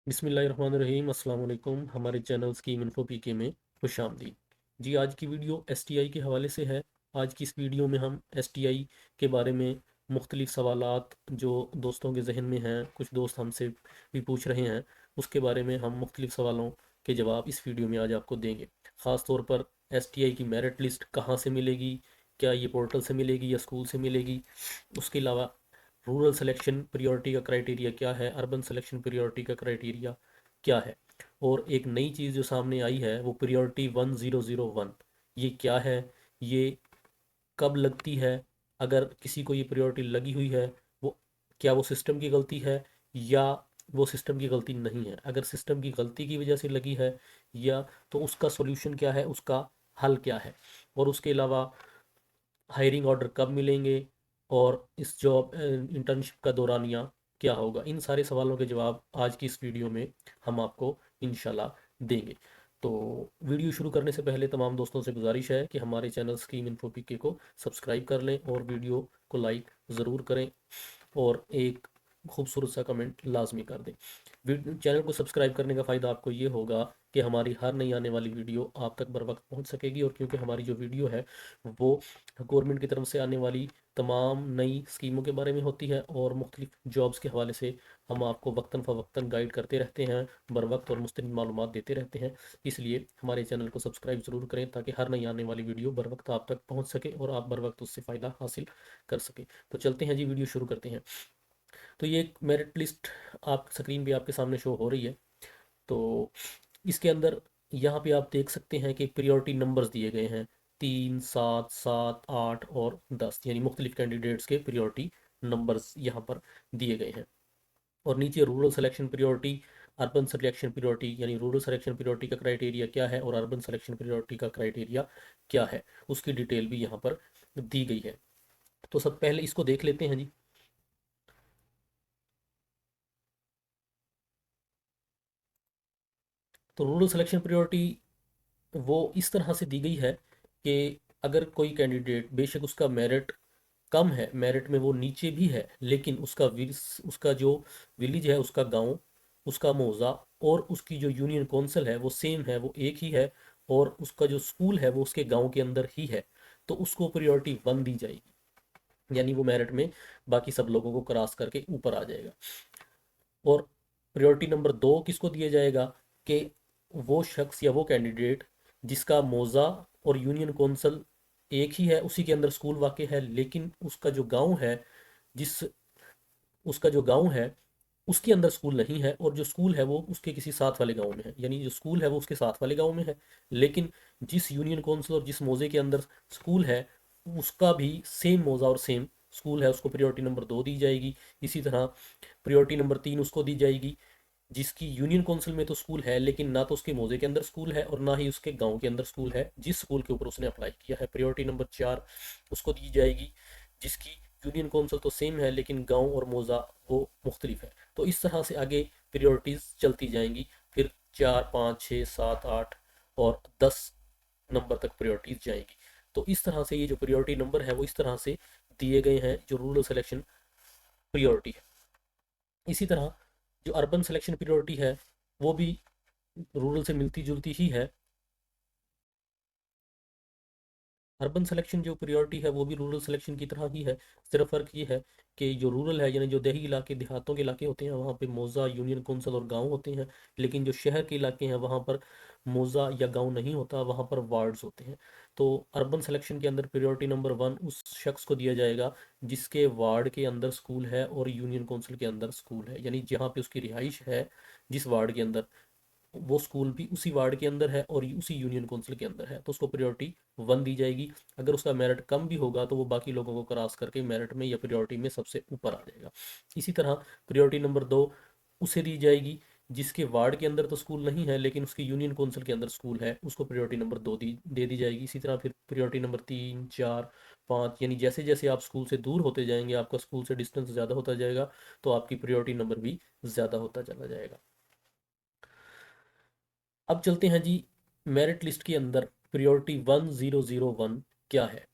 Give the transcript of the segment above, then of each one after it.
बिस्मिल्लाहिर्रहमानिर्रहीम अस्सलाम वालेकुम। हमारे चैनल स्कीम इन्फो पीके में खुशामदीद जी। आज की वीडियो एसटीआई के हवाले से है। आज की इस वीडियो में हम एसटीआई के बारे में मुख्तलिफ सवालात जो दोस्तों के जहन में हैं, कुछ दोस्त हमसे भी पूछ रहे हैं, उसके बारे में हम मुख्तलिफ सवालों के जवाब इस वीडियो में आज आपको देंगे। ख़ास तौर पर एसटीआई की मेरिट लिस्ट कहाँ से मिलेगी, क्या ये पोर्टल से मिलेगी या स्कूल से मिलेगी, उसके अलावा रूरल सिलेक्शन प्रियोरिटी का क्राइटेरिया क्या है, अर्बन सिलेक्शन प्रियोरिटी का क्राइटेरिया क्या है, और एक नई चीज़ जो सामने आई है वो प्रियोरिटी 1001। ये क्या है, ये कब लगती है, अगर किसी को ये प्रियोरिटी लगी हुई है, वो क्या वो सिस्टम की गलती है या वो सिस्टम की गलती नहीं है। अगर सिस्टम की गलती की वजह से लगी है या तो उसका सॉल्यूशन क्या है, उसका हल क्या है, और उसके अलावा हायरिंग ऑर्डर कब मिलेंगे और इस जॉब इंटर्नशिप का दौरानिया क्या होगा। इन सारे सवालों के जवाब आज की इस वीडियो में हम आपको इंशाल्लाह देंगे। तो वीडियो शुरू करने से पहले तमाम दोस्तों से गुजारिश है कि हमारे चैनल स्कीम इन्फो पीके को सब्सक्राइब कर लें और वीडियो को लाइक ज़रूर करें और एक खूबसूरत सा कमेंट लाजमी कर दें। चैनल को सब्सक्राइब करने का फ़ायदा आपको ये होगा कि हमारी हर नई आने वाली वीडियो आप तक बर वक्त पहुँच सकेगी, और क्योंकि हमारी जो वीडियो है वो गवर्नमेंट की तरफ से आने वाली तमाम नई स्कीमों के बारे में होती है और मुख्तलिफ जॉब्स के हवाले से हम आपको वक्तन फ़वक्तन गाइड करते रहते हैं, बर वक्त और मुस्तनिद मालूमात देते रहते हैं। इसलिए हमारे चैनल को सब्सक्राइब ज़रूर करें ताकि हर नई आने वाली वीडियो बर वक्त आप तक पहुँच सके और आप बर वक्त उससे फ़ायदा हासिल कर सकें। तो चलते हैं जी, वीडियो शुरू करते हैं। तो ये एक मेरिट लिस्ट आप स्क्रीन पे आपके सामने शो हो रही है। तो इसके अंदर यहाँ पे आप देख सकते हैं कि प्रियोरिटी नंबर्स दिए गए हैं, 3, 7, 7, 8 और 10, यानी मुख्तलिफ कैंडिडेट्स के प्रियोरिटी नंबर्स यहाँ पर दिए गए हैं। और नीचे rural selection priority, urban selection priority, यानी रूरल सिलेक्शन प्रियोरिटी का क्राइटेरिया क्या है और अर्बन सिलेक्शन प्रियोरिटी का क्राइटेरिया क्या है, उसकी डिटेल भी यहाँ पर दी गई है। तो सब पहले इसको देख लेते हैं जी। तो रूरल सिलेक्शन प्रियोरिटी वो इस तरह से दी गई है कि अगर कोई कैंडिडेट, बेशक उसका मेरिट कम है, मेरिट में वो नीचे भी है, लेकिन उसका जो विलेज है, उसका गांव, उसका मौज़ा और उसकी जो यूनियन कौंसिल है वो सेम है, वो एक ही है, और उसका जो स्कूल है वो उसके गांव के अंदर ही है, तो उसको प्रायोरिटी 1 दी जाएगी। यानी वो मेरिट में बाकी सब लोगों को क्रॉस करके ऊपर आ जाएगा। और प्रायोरिटी नंबर 2 किसको दिया जाएगा कि वो शख्स या वो कैंडिडेट जिसका मौज़ा और यूनियन कौंसिल एक ही है, उसी के अंदर स्कूल वाक़ है, लेकिन जिस उसका जो गांव है उसके अंदर स्कूल नहीं है, और जो स्कूल है वो उसके किसी साथ वाले गांव में है। यानी जो स्कूल है वो उसके साथ वाले गांव में है, लेकिन जिस यूनियन कौंसिल और जिस मौजे के अंदर स्कूल है उसका भी सेम मौजा और सेम स्कूल है, उसको प्रायोरिटी नंबर 2 दी जाएगी। इसी तरह प्रायोरिटी नंबर 3 उसको दी जाएगी जिसकी यूनियन काउंसिल में तो स्कूल है, लेकिन ना तो उसके मौजे के अंदर स्कूल है और ना ही उसके गांव के अंदर स्कूल है जिस स्कूल के ऊपर उसने अप्लाई किया है। प्रायोरिटी नंबर 4 उसको दी जाएगी जिसकी यूनियन काउंसिल तो सेम है लेकिन गांव और मौजा वो मुख्तलिफ है। तो इस तरह से आगे प्रायोरिटीज़ चलती जाएंगी, फिर 4, 5, 6, 7, 8 और 10 नंबर तक प्रायोरिटीज़ जाएंगी। तो इस तरह से ये जो प्रायोरिटी नंबर है वो इस तरह से दिए गए हैं जो रूरल सिलेक्शन प्रायोरिटी है। इसी तरह जो अर्बन सिलेक्शन प्रायोरिटी है वो भी रूरल से मिलती जुलती ही है। अर्बन सिलेक्शन जो प्रायोरिटी है वो भी रूरल सिलेक्शन की तरह ही है। सिर्फ फ़र्क ये है कि जो रूरल है, यानी जो देही इलाके, देहातों के इलाके होते हैं, वहाँ पे मौज़ा, यूनियन कौंसिल और गांव होते हैं, लेकिन जो शहर के इलाके हैं वहाँ पर मौज़ा या गांव नहीं होता, वहाँ पर वार्ड्स होते हैं। तो अर्बन सिलेक्शन के अंदर प्रायोरिटी नंबर 1 उस शख्स को दिया जाएगा जिसके वार्ड के अंदर स्कूल है और यूनियन कौंसिल के अंदर स्कूल है, यानी जहाँ पे उसकी रिहाइश है जिस वार्ड के अंदर, वो स्कूल भी उसी वार्ड के अंदर है और उसी यूनियन काउंसिल के अंदर है, तो उसको प्रायोरिटी 1 दी जाएगी। अगर उसका मेरिट कम भी होगा तो वो बाकी लोगों को क्रॉस करके मेरिट में या प्रायोरिटी में सबसे ऊपर आ जाएगा। इसी तरह प्रायोरिटी नंबर 2 उसे दी जाएगी जिसके वार्ड के अंदर तो स्कूल नहीं है लेकिन उसकी यूनियन काउंसिल के अंदर स्कूल है, उसको प्रायोरिटी नंबर 2 दे दी जाएगी। इसी तरह फिर प्रायोरिटी नंबर 3, 4, 5, यानी जैसे जैसे आप स्कूल से दूर होते जाएंगे, आपका स्कूल से डिस्टेंस ज़्यादा होता जाएगा, तो आपकी प्रायोरिटी नंबर भी ज़्यादा होता चला जाएगा। अब चलते हैं जी, मेरिट लिस्ट के अंदर प्रायोरिटी 1001 क्या है।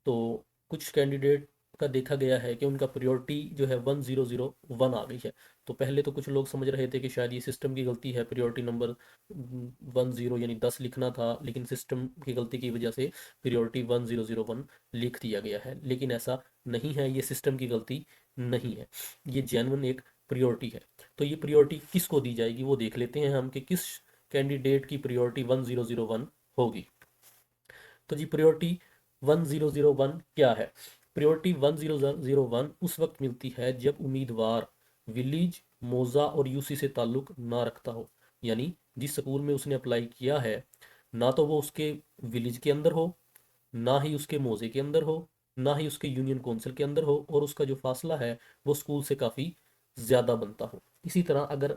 तो कुछ कैंडिडेट का देखा गया है कि उनका प्रायोरिटी जो है 1001 आ गई है। तो पहले तो कुछ लोग समझ रहे थे कि शायद ये सिस्टम की गलती है, प्रायोरिटी नंबर 10 यानी 10 लिखना था, लेकिन सिस्टम की गलती की वजह से प्रायोरिटी 1001 लिख दिया गया है। लेकिन ऐसा नहीं है, ये सिस्टम की गलती नहीं है, ये जेन्युइन एक प्रायोरिटी है। तो ये प्रायोरिटी किसको दी जाएगी वो देख लेते हैं हम, कि किस कैंडिडेट की प्रायोरिटी 1001 होगी। तो जी प्रायोरिटी 1001 क्या है? प्रायोरिटी 1001 उस वक्त मिलती है जब उम्मीदवार विलेज, मौजा और यूसी से ताल्लुक ना रखता हो। यानी जिस स्कूल में उसने अप्लाई किया है, ना तो वो उसके विलेज के अंदर हो, ना ही उसके मौजे के अंदर हो, ना ही उसके यूनियन काउंसिल के अंदर हो, और उसका जो फासला है वो स्कूल से काफ़ी ज़्यादा बनता हो। इसी तरह अगर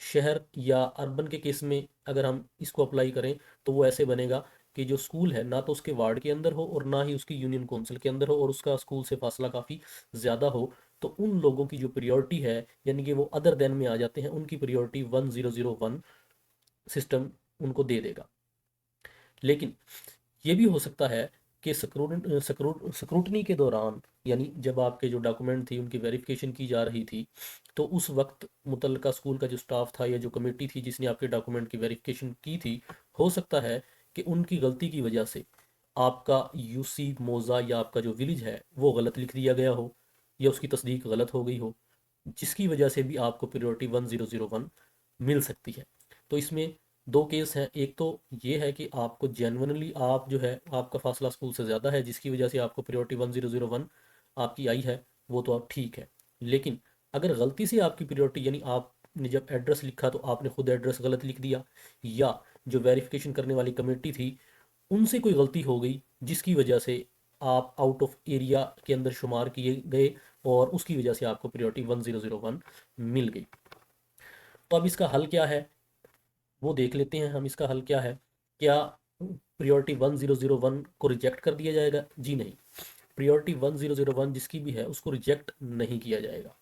शहर या अर्बन के केस में अगर हम इसको अप्लाई करें, तो वो ऐसे बनेगा कि जो स्कूल है ना तो उसके वार्ड के अंदर हो और ना ही उसकी यूनियन काउंसिल के अंदर हो, और उसका स्कूल से फासला काफ़ी ज़्यादा हो, तो उन लोगों की जो प्रायोरिटी है, यानी कि वो अदर देन में आ जाते हैं, उनकी प्रायोरिटी 1001 सिस्टम उनको दे देगा। लेकिन ये भी हो सकता है कि स्क्रूटनी के दौरान, यानी जब आपके जो डॉक्यूमेंट थी उनकी वेरिफिकेशन की जा रही थी, तो उस वक्त मुतलका स्कूल का जो स्टाफ था या जो कमेटी थी जिसने आपके डॉक्यूमेंट की वेरिफिकेशन की थी, हो सकता है कि उनकी गलती की वजह से आपका यूसी, मोज़ा या आपका जो विलेज है वो गलत लिख दिया गया हो, या उसकी तस्दीक गलत हो गई हो, जिसकी वजह से भी आपको प्रायोरिटी 1001 मिल सकती है। तो इसमें दो केस हैं, एक तो ये है कि आपको जेन्युइनली आप जो है आपका फासला स्कूल से ज़्यादा है जिसकी वजह से आपको प्रायोरिटी 1001 आपकी आई है, वो तो आप ठीक है। लेकिन अगर गलती से आपकी प्रायोरिटी, यानी आपने जब एड्रेस लिखा तो आपने खुद एड्रेस गलत लिख दिया, या जो वेरिफिकेशन करने वाली कमेटी थी उनसे कोई गलती हो गई जिसकी वजह से आप आउट ऑफ एरिया के अंदर शुमार किए गए, और उसकी वजह से आपको प्रायोरिटी 1001 मिल गई। तो अब इसका हल क्या है वो देख लेते हैं हम। इसका हल क्या है? क्या प्रायोरिटी 1001 को रिजेक्ट कर दिया जाएगा? जी नहीं, प्रायोरिटी 1001 जिसकी भी है उसको रिजेक्ट नहीं किया जाएगा।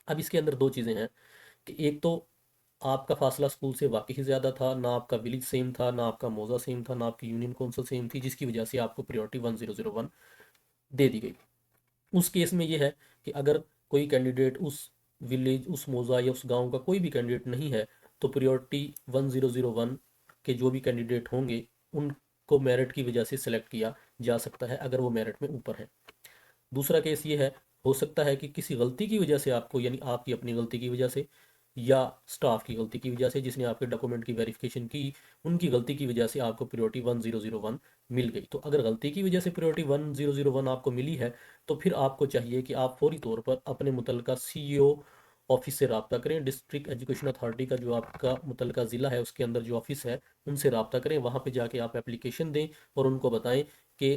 अब इसके अंदर दो चीज़ें हैं, कि एक तो आपका फासला स्कूल से वाकई ही ज़्यादा था, ना आपका विलेज सेम था, ना आपका मौजा सेम था, ना आपकी यूनियन काउंसिल सेम थी, जिसकी वजह से आपको प्रायोरिटी 1001 दे दी गई। उस केस में ये है कि अगर कोई कैंडिडेट उस विलेज, उस मौजा या उस गांव का कोई भी कैंडिडेट नहीं है, तो प्रायोरिटी 1001 के जो भी कैंडिडेट होंगे उनको मेरिट की वजह से सिलेक्ट किया जा सकता है अगर वो मेरिट में ऊपर है। दूसरा केस ये है, हो सकता है कि किसी गलती की वजह से आपको, यानी आपकी अपनी गलती की वजह से या स्टाफ की गलती की वजह से जिसने आपके डॉक्यूमेंट की वेरिफिकेशन की, उनकी गलती की वजह से आपको प्रायोरिटी 1001 मिल गई। तो अगर गलती की वजह से प्रायोरिटी 1001 आपको मिली है, तो फिर आपको चाहिए कि आप फौरी तौर पर अपने मुतलका सीईओ ऑफिस से रब्ता करें। डिस्ट्रिक्ट एजुकेशन अथॉरिटी का जो आपका मुतलका ज़िला है उसके अंदर जो ऑफिस है उनसे रब्ता करें, वहाँ पे जाके आप एप्लीकेशन दें और उनको बताएं कि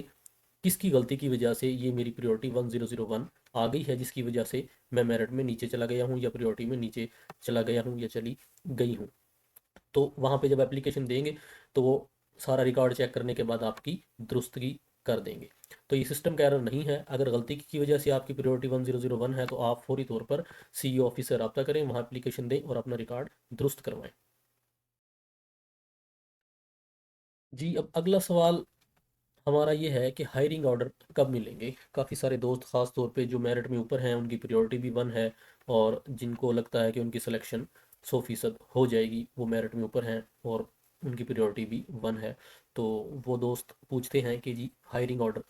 किसकी गलती की वजह से ये मेरी प्रायोरिटी 1001 आ गई है, जिसकी वजह से मैं मेरिट में नीचे चला गया हूँ या प्रायोरिटी में नीचे चला गया हूँ या चली गई हूँ। तो वहाँ पे जब एप्लीकेशन देंगे तो वो सारा रिकॉर्ड चेक करने के बाद आपकी दुरुस्तगी कर देंगे। तो ये सिस्टम का एरर नहीं है। अगर गलती की वजह से आपकी प्रायोरिटी 1001 है तो आप फौरी तौर पर सीईओ ऑफिस से रब्ता करें, वहाँ एप्लीकेशन दें और अपना रिकॉर्ड दुरुस्त करवाएं। जी अब अगला सवाल हमारा ये है कि हायरिंग ऑर्डर कब मिलेंगे। काफ़ी सारे दोस्त ख़ास तौर पे जो मेरिट में ऊपर हैं उनकी प्रायोरिटी भी 1 है, और जिनको लगता है कि उनकी सिलेक्शन 100% हो जाएगी, वो मेरिट में ऊपर हैं और उनकी प्रायोरिटी भी 1 है, तो वो दोस्त पूछते हैं कि जी हायरिंग ऑर्डर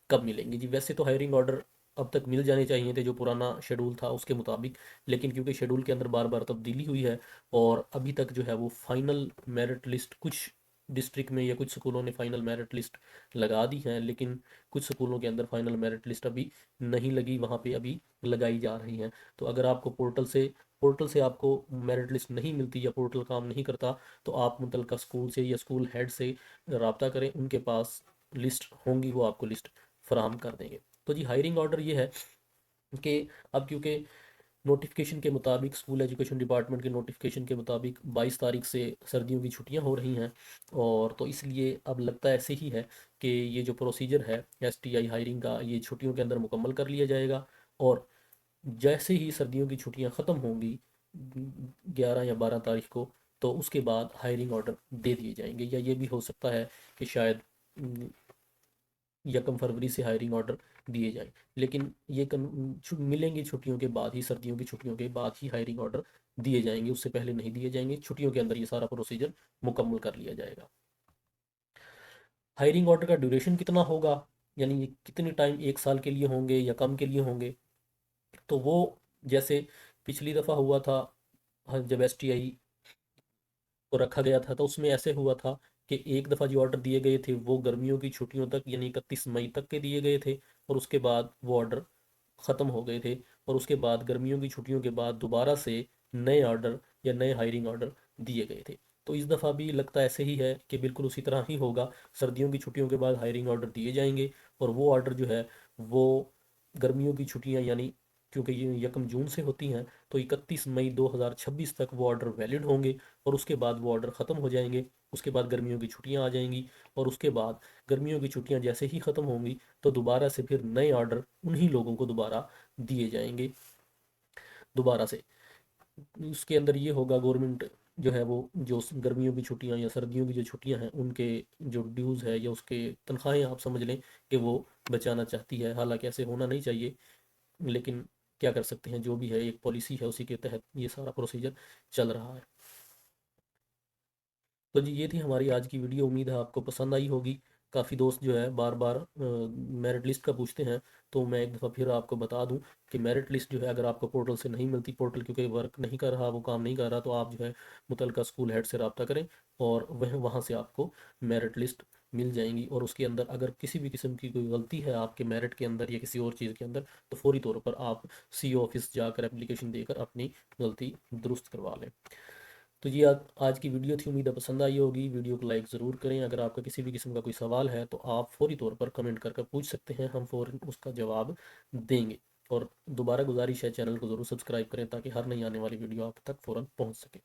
कब मिलेंगे। जी वैसे तो हायरिंग ऑर्डर अब तक मिल जाने चाहिए थे जो पुराना शेड्यूल था उसके मुताबिक, लेकिन क्योंकि शेड्यूल के अंदर बार बार तब्दीली हुई है और अभी तक जो है वो फाइनल मेरिट लिस्ट कुछ डिस्ट्रिक्ट में या कुछ स्कूलों ने फाइनल मेरिट लिस्ट लगा दी है, लेकिन कुछ स्कूलों के अंदर फाइनल मेरिट लिस्ट अभी नहीं लगी, वहाँ पे अभी लगाई जा रही हैं। तो अगर आपको पोर्टल से आपको मेरिट लिस्ट नहीं मिलती या पोर्टल काम नहीं करता, तो आप मुतलका स्कूल से या स्कूल हेड से रब्ता करें, उनके पास लिस्ट होंगी, वो आपको लिस्ट फराहम कर देंगे। तो जी हायरिंग ऑर्डर ये है कि अब क्योंकि नोटिफिकेशन के मुताबिक, स्कूल एजुकेशन डिपार्टमेंट के नोटिफिकेशन के मुताबिक 22 तारीख से सर्दियों की छुट्टियां हो रही हैं, और तो इसलिए अब लगता ऐसे ही है कि ये जो प्रोसीजर है एसटीआई हायरिंग का ये छुट्टियों के अंदर मुकम्मल कर लिया जाएगा, और जैसे ही सर्दियों की छुट्टियां ख़त्म होंगी 11 या 12 तारीख को, तो उसके बाद हायरिंग ऑर्डर दे दिए जाएंगे। या ये भी हो सकता है कि शायद 1 फरवरी से हायरिंग ऑर्डर दिए जाएँ। लेकिन ये मिलेंगी छुट्टियों के बाद ही, सर्दियों की छुट्टियों के बाद ही हायरिंग ऑर्डर दिए जाएंगे, उससे पहले नहीं दिए जाएंगे। छुट्टियों के अंदर ये सारा प्रोसीजर मुकम्मल कर लिया जाएगा। हायरिंग ऑर्डर का ड्यूरेशन कितना होगा, यानी ये कितने टाइम, 1 साल के लिए होंगे या कम के लिए होंगे, तो वो जैसे पिछली दफ़ा हुआ था, हाँ, जब एसटीआई को रखा गया था तो उसमें ऐसे हुआ था कि एक दफ़ा जो ऑर्डर दिए गए थे वो गर्मियों की छुट्टियों तक यानी 31 मई तक के दिए गए थे, और उसके बाद वो ऑर्डर ख़त्म हो गए थे। और उसके बाद गर्मियों की छुट्टियों के बाद दोबारा से नए ऑर्डर या नए हायरिंग ऑर्डर दिए गए थे। तो इस दफ़ा भी लगता ऐसे ही है कि बिल्कुल उसी तरह ही होगा। सर्दियों की छुट्टियों के बाद हायरिंग ऑर्डर दिए जाएंगे, और वो ऑर्डर जो है वो गर्मियों की छुट्टियां यानी, क्योंकि ये 1 जून से होती हैं, तो 31 मई 2026 तक वो ऑर्डर वैलिड होंगे, और उसके बाद वो ऑर्डर ख़त्म हो जाएंगे। उसके बाद गर्मियों की छुट्टियां आ जाएंगी, और उसके बाद गर्मियों की छुट्टियां जैसे ही ख़त्म होंगी तो दोबारा से फिर नए ऑर्डर उन्हीं लोगों को दोबारा दिए जाएंगे दोबारा से। उसके अंदर ये होगा, गवर्नमेंट जो है वो जो गर्मियों की छुट्टियां या सर्दियों की जो छुट्टियां हैं उनके जो ड्यूज़ है या उसके तनख्वाहें आप समझ लें कि वो बचाना चाहती है। हालांकि ऐसे होना नहीं चाहिए, लेकिन क्या कर सकते हैं, जो भी है एक पॉलिसी है उसी के तहत ये सारा प्रोसीजर चल रहा है। तो जी ये थी हमारी आज की वीडियो, उम्मीद है आपको पसंद आई होगी। काफ़ी दोस्त जो है बार बार मेरिट लिस्ट का पूछते हैं, तो मैं एक दफ़ा फिर आपको बता दूं कि मेरिट लिस्ट जो है अगर आपको पोर्टल से नहीं मिलती, पोर्टल क्योंकि वर्क नहीं कर रहा, वो काम नहीं कर रहा, तो आप जो है मुतलका स्कूल हेड से रब्ता करें, और वह वहाँ से आपको मेरिट लिस्ट मिल जाएंगी। और उसके अंदर अगर किसी भी किस्म की कोई गलती है आपके मेरिट के अंदर या किसी और चीज़ के अंदर, तो फौरी तौर पर आप CO ऑफिस जाकर एप्लीकेशन देकर अपनी गलती दुरुस्त करवा लें। तो ये आज की वीडियो थी, उम्मीद है पसंद आई होगी। वीडियो को लाइक ज़रूर करें। अगर आपका किसी भी किस्म का कोई सवाल है तो आप फौरी तौर पर कमेंट करके पूछ सकते हैं, हम फ़ौरन उसका जवाब देंगे। और दोबारा गुजारिश है, चैनल को ज़रूर सब्सक्राइब करें ताकि हर नई आने वाली वीडियो आप तक फ़ौरन पहुंच सके।